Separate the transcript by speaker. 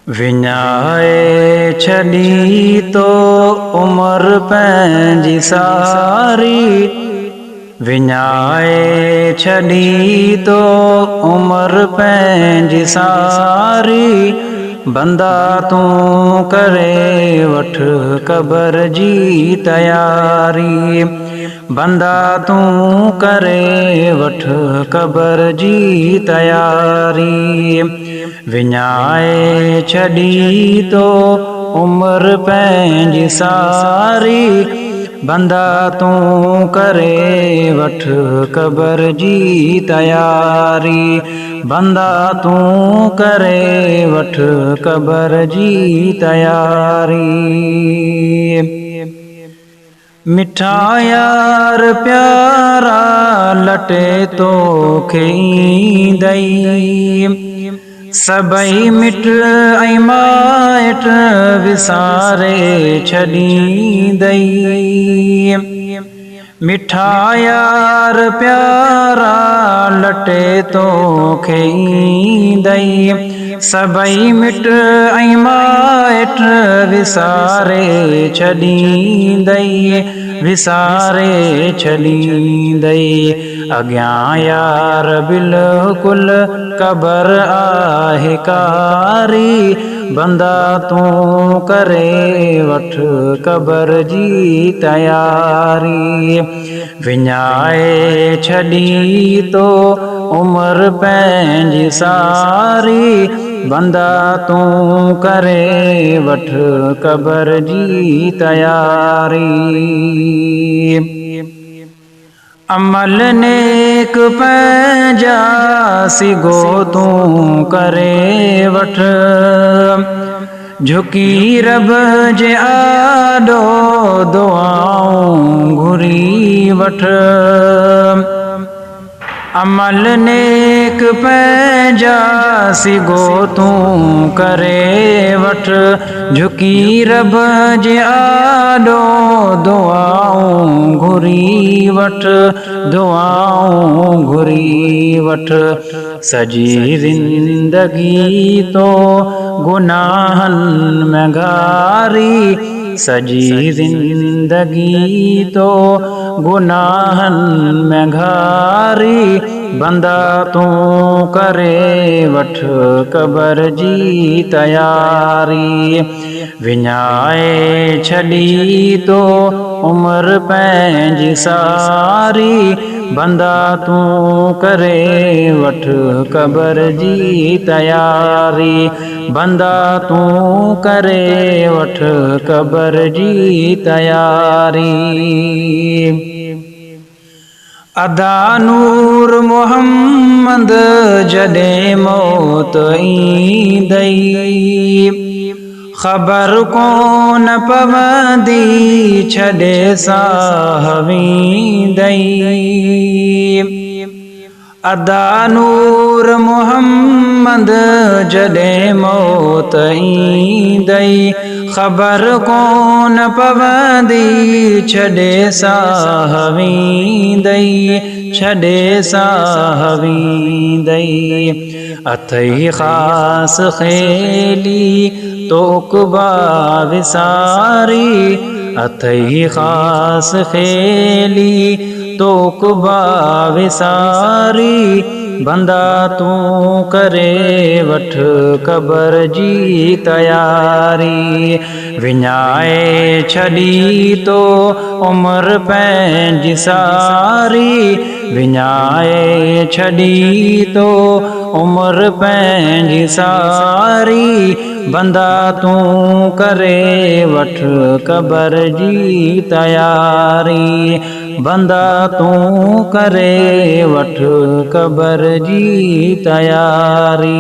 Speaker 1: विञाए छॾी तो उम्र पंहिंजी सारी, विञाए छॾी तो उम्र पंहिंजी सारी, बंदा तूं करे वठ क़बर जी तयारी, बंदा तूं करे वठ क़बर जी तयारी। विञाए छॾी तो उम्र पंहिंजी सारी, बंदा तूं करे वठ क़बर जी तयारी, बंदा तूं करे वठ क़बर जी तयारी। मिठा यार प्यारा लटे तोखे ईंदई, सभई मिट ऐं माइट विसारे छॾींदई। मिठा यार प्यारा लटे तोखे ईंदई, सभई मिट ऐं माइट विसारे छॾींदई, विसारे छॾींदई। अॻियां यार बिल्कुलु क़बर आहे कारी, बंदा तूं करे वठ क़बर जी तयारी। विञाए छॾी तो उम्र पंहिंजी सारी, बंदा तूं करे वठ क़बर जी तयारी। अमल नेक पंहिंजा सिगो तूं करे वठ, झुकी रब जे आॾो दुआऊं घुरी वठ। अमल नेक पंहिंजा सिगो तूं करे वठ, झुकी रब जे आॾो दुआऊं घुरी वठ, दुआऊं घुरी वठ। सजी ज़िंदगी तो गुनाहनि में घारी, सजी ज़िंदगी तो गुनाहनि में घारी, बंदा तूं करे वठ क़बर जी तयारी। विञाए छॾी तो उम्र पंहिंजी सारी, बंदा तूं करे वठ क़बर जी तयारी, बंदा तूं करे वठ क़बर जी तयारी। अदा नूर मोहम्मद जॾहिं मौत ईंदई, ख़बर कोन पवंदी छॾे साह वींदई। अदा नूर मोहम्मद जॾहिं मौत ईंदई, ख़बर कोन पवंदी छॾे साह वींदई, छॾे साह वींदई। अथई ख़ासि खेली तो उक़बा विसारी, अथई ख़ासि खेली तो उक़बा विसारी, बंदा तूं करे वठ क़बर जी तयारी। विञाए छॾी तो उम्र पंहिंजी सारी, विञाए छॾी तो उम्र पंहिंजी सारी, बंदा तूं करे वठ क़बर जी तयारी, बंदा तूं करे वठ क़बर जी तयारी।